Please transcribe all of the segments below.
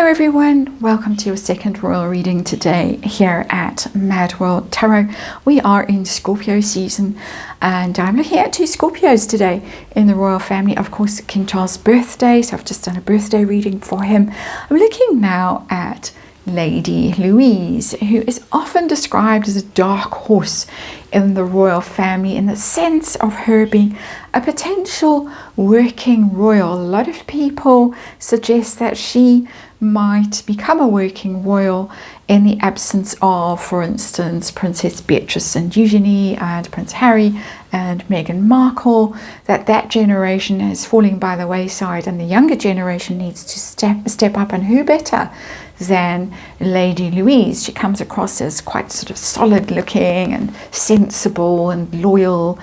everyone, welcome to your second royal reading today here at MadWorldTarot. We are in Scorpio season and I'm looking at two Scorpios today in the royal family. Of course, King Charles' birthday, so I've just done a birthday reading for him. I'm looking now at Lady Louise, who is often described as a dark horse in the royal family in the sense of her being a potential working royal. A lot of people suggest that she might become a working royal in the absence of, for instance, Princess Beatrice and Eugenie and Prince Harry and Meghan Markle, that generation is falling by the wayside and the younger generation needs to step up. And who better than Lady Louise? She comes across as quite sort of solid looking and sensible and loyal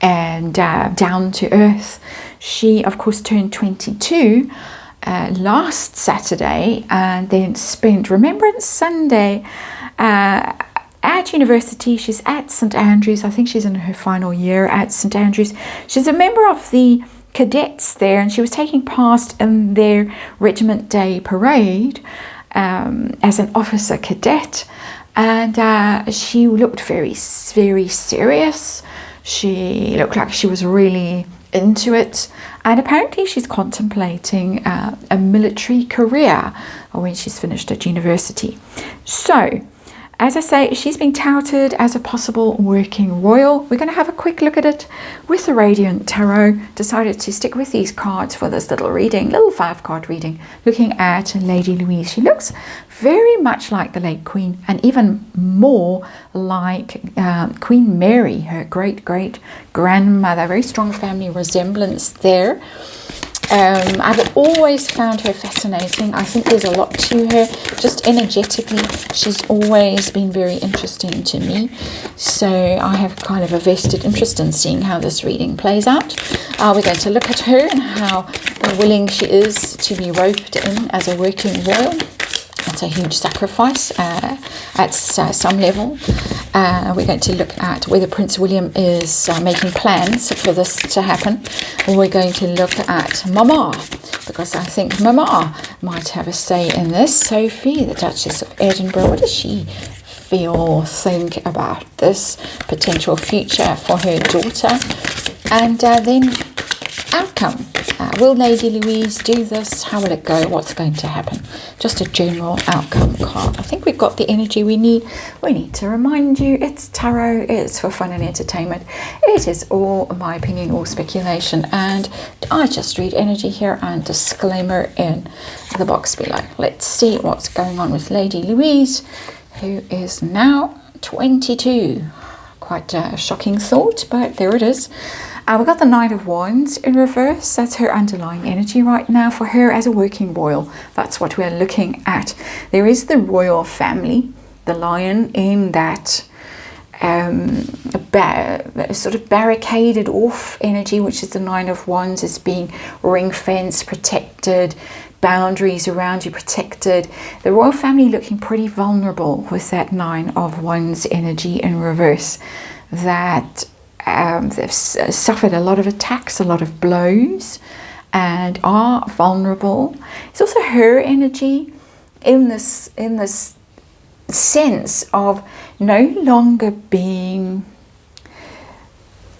and down to earth. She of course turned 22 last Saturday and then spent Remembrance Sunday at university. She's at St Andrews. I think she's in her final year at St Andrews. She's a member of the cadets there and she was taking part in their Regiment Day parade as an officer cadet, and she looked very, very serious. She looked like she was really into it, and apparently she's contemplating a military career when she's finished at university. So as I say, she's been touted as a possible working royal. We're going to have a quick look at it with the Radiant Tarot. Decided to stick with these cards for this little reading, little 5-card reading, looking at Lady Louise. She looks very much like the late Queen, and even more like Queen Mary, her great-great-grandmother. Very strong family resemblance there. I've always found her fascinating. I think there's a lot to her. Just energetically, she's always been very interesting to me. So I have kind of a vested interest in seeing how this reading plays out. We're going to look at her and how willing she is to be roped in as a working royal. That's a huge sacrifice at some level. We're going to look at whether Prince William is making plans for this to happen. We're going to look at Mama, because I think Mama might have a say in this. Sophie, the Duchess of Edinburgh, what does she think about this potential future for her daughter? And then outcome. Will Lady Louise do this? How will it go? What's going to happen? Just a general outcome card. I think we've got the energy we need. We need to remind you it's tarot, it's for fun and entertainment. It is all my opinion, all speculation, and I just read energy here and disclaimer in the box below. Let's see what's going on with Lady Louise, who is now 22. Quite a shocking thought, but there it is. We've got the Knight of Wands in reverse. That's her underlying energy right now for her as a working royal. That's what we're looking at. There is the royal family, the lion in that sort of barricaded off energy, which is the Nine of Wands, is being ring-fenced, protected, boundaries around you protected. The royal family looking pretty vulnerable with that Nine of Wands energy in reverse. That they've suffered a lot of attacks, a lot of blows, and are vulnerable. It's also her energy in this sense of no longer being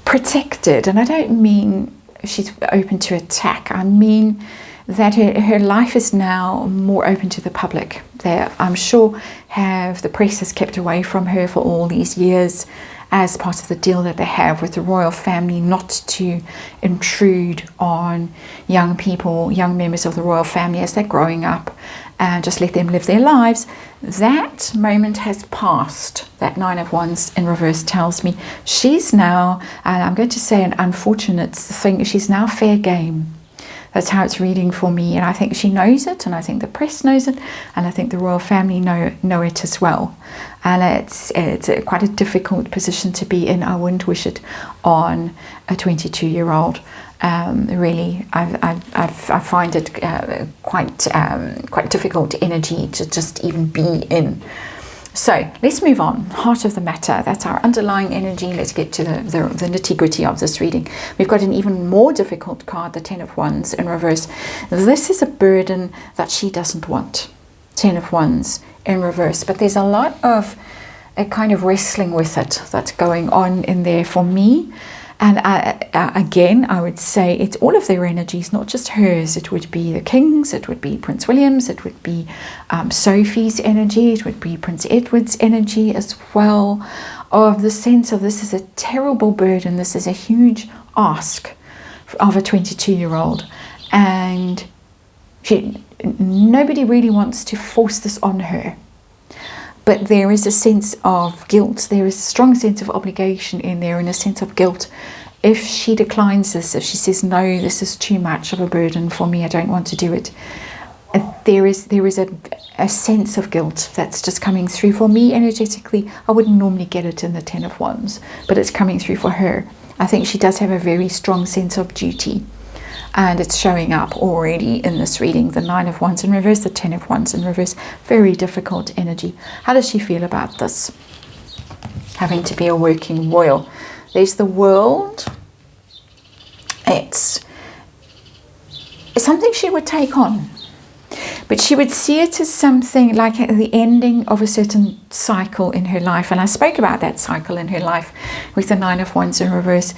protected. And I don't mean she's open to attack. I mean that her life is now more open to the public. There, I'm sure, the press has kept away from her for all these years, as part of the deal that they have with the royal family not to intrude on young people, young members of the royal family as they're growing up, and just let them live their lives. That moment has passed. That Nine of Wands in reverse tells me she's now, and I'm going to say an unfortunate thing, she's now fair game. That's how it's reading for me, and I think she knows it, and I think the press knows it, and I think the royal family know it as well. And it's quite a difficult position to be in. I wouldn't wish it on a 22-year-old. Really, I find it quite difficult energy to just even be in. So let's move on. Heart of the matter. That's our underlying energy. Let's get to the nitty-gritty of this reading. We've got an even more difficult card, the Ten of Wands in reverse. This is a burden that she doesn't want. Ten of Wands in reverse. But there's a lot of a kind of wrestling with it that's going on in there for me. And again, I would say it's all of their energies, not just hers. It would be the King's, it would be Prince William's, it would be Sophie's energy, it would be Prince Edward's energy as well, of the sense of this is a terrible burden, this is a huge ask of a 22-year-old. And nobody really wants to force this on her. But there is a sense of guilt, there is a strong sense of obligation in there, and a sense of guilt if she declines this, if she says, no, this is too much of a burden for me, I don't want to do it. There is a sense of guilt that's just coming through for me energetically. I wouldn't normally get it in the Ten of Wands, but it's coming through for her. I think she does have a very strong sense of duty. And it's showing up already in this reading. The Nine of Wands in reverse, the Ten of Wands in reverse. Very difficult energy. How does she feel about this? Having to be a working royal. There's the World. It's something she would take on. But she would see it as something like the ending of a certain cycle in her life. And I spoke about that cycle in her life with the Nine of Wands in reverse.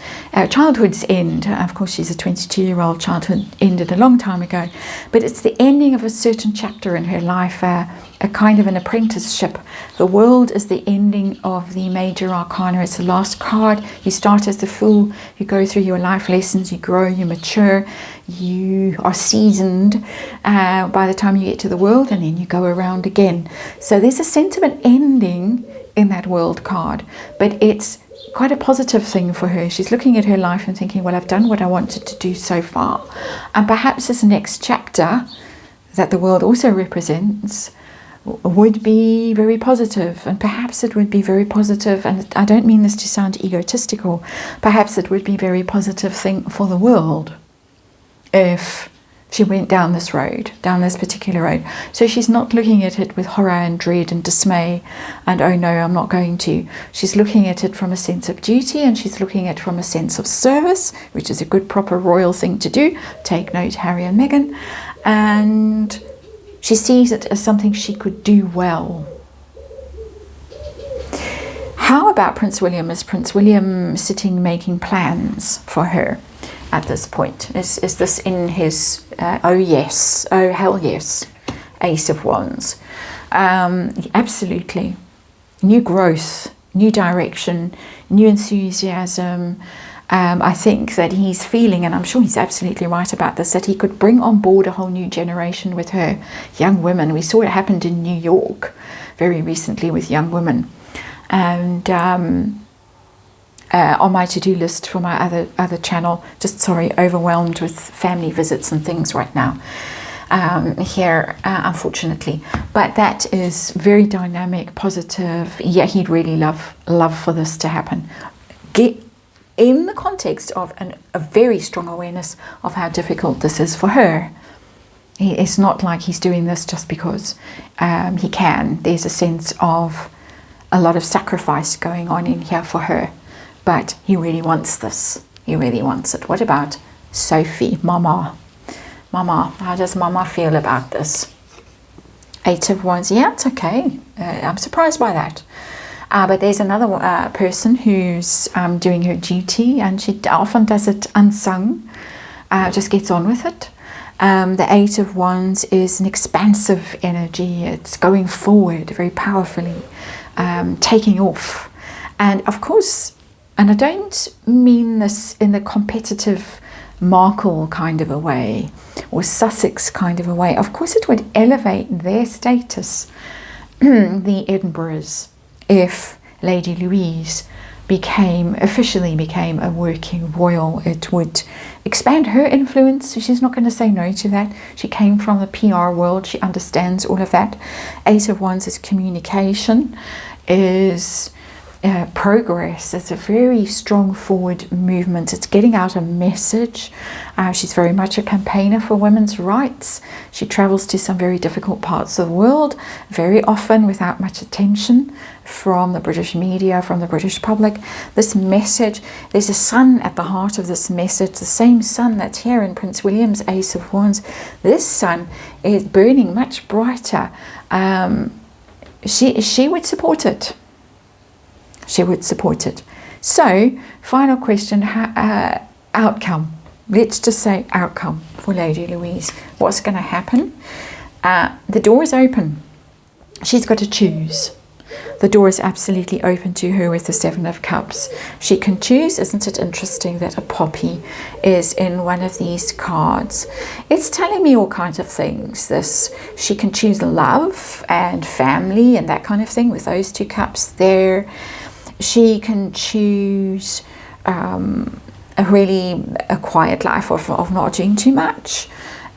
Childhood's end. Of course, she's a 22-year-old. Childhood ended a long time ago. But it's the ending of a certain chapter in her life, a kind of an apprenticeship. The World is the ending of the major arcana. It's the last card. You start as the Fool. You go through your life lessons. You grow. You mature. You are seasoned by the time you get to the World, and then you go around again. So there's a sense of an ending in that World card, but it's quite a positive thing for her. She's looking at her life and thinking, well, I've done what I wanted to do so far, and perhaps this next chapter that the World also represents would be very positive, and perhaps it would be very positive, and I don't mean this to sound egotistical, perhaps it would be a very positive thing for the world if she went down this road, down this particular road. So she's not looking at it with horror and dread and dismay and, oh no, I'm not going to. She's looking at it from a sense of duty, and she's looking at it from a sense of service, which is a good, proper royal thing to do. Take note, Harry and Meghan. And she sees it as something she could do well. How about Prince William? Is Prince William sitting making plans for her at this point? Is this in his oh yes, oh hell yes, Ace of Wands? Absolutely. New growth, new direction, new enthusiasm. I think that he's feeling, and I'm sure he's absolutely right about this, that he could bring on board a whole new generation with her. Young women. We saw it happened in New York very recently with young women. And on my to-do list for my other channel, just overwhelmed with family visits and things right now here, unfortunately. But that is very dynamic, positive. Yeah, he'd really love for this to happen. In the context of a very strong awareness of how difficult this is for her. It's not like he's doing this just because he can. There's a sense of a lot of sacrifice going on in here for her. But he really wants this. He really wants it. What about Sophie, Mama? Mama, how does Mama feel about this? Eight of Wands. Yeah, it's okay. I'm surprised by that. But there's another person who's doing her duty, and she often does it unsung, just gets on with it. The Eight of Wands is an expansive energy. It's going forward very powerfully, taking off. And of course, and I don't mean this in the competitive Markle kind of a way, or Sussex kind of a way. Of course, it would elevate their status, the Edinburghs, if Lady Louise officially became a working royal. It would expand her influence, so she's not going to say no to that. She came from the PR world, she understands all of that. Eight of Wands is communication, is progress. It's a very strong forward movement. It's getting out a message. She's very much a campaigner for women's rights. She travels to some very difficult parts of the world, very often without much attention from the British media, from the British public. This message, there's a sun at the heart of this message, the same sun that's here in Prince William's Ace of Wands. This sun is burning much brighter. She would support it. She would support it. So, final question, outcome. Let's just say outcome for Lady Louise. What's going to happen? The door is open. She's got to choose. The door is absolutely open to her with the Seven of Cups. She can choose. Isn't it interesting that a poppy is in one of these cards? It's telling me all kinds of things. She can choose love and family and that kind of thing with those two cups there. She can choose a quiet life of not doing too much.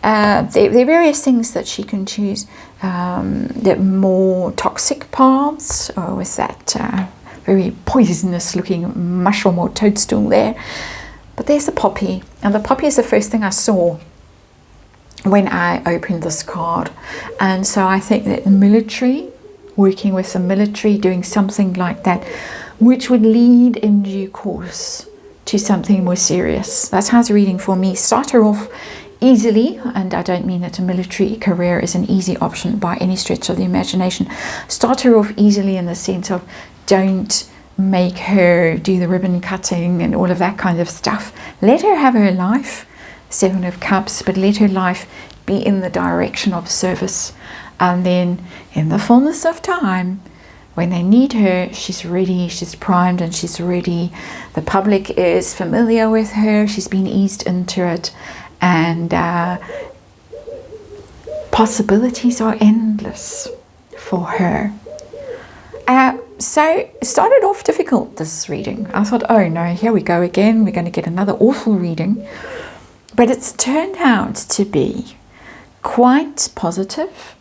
There are various things that she can choose. The more toxic paths, with that very poisonous looking mushroom or toadstool there. But there's the poppy, and the poppy is the first thing I saw when I opened this card. And so I think that the military, working with the military, doing something like that, which would lead in due course to something more serious. That's how it's reading for me. Start her off easily, and I don't mean that a military career is an easy option by any stretch of the imagination. Start her off easily in the sense of don't make her do the ribbon cutting and all of that kind of stuff. Let her have her life, Seven of Cups, but let her life be in the direction of service. And then in the fullness of time, when they need her, she's ready, she's primed and she's ready. The public is familiar with her, she's been eased into it, and possibilities are endless for her. So it started off difficult, this reading. I thought, oh no, here we go again, we're going to get another awful reading. But it's turned out to be quite positive.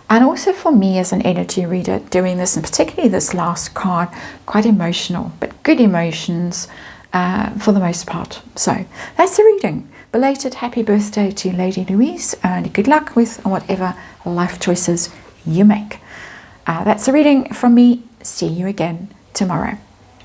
And also for me as an energy reader doing this, and particularly this last card, quite emotional, but good emotions for the most part. So that's the reading. Belated happy birthday to Lady Louise, and good luck with whatever life choices you make. That's the reading from me. See you again tomorrow.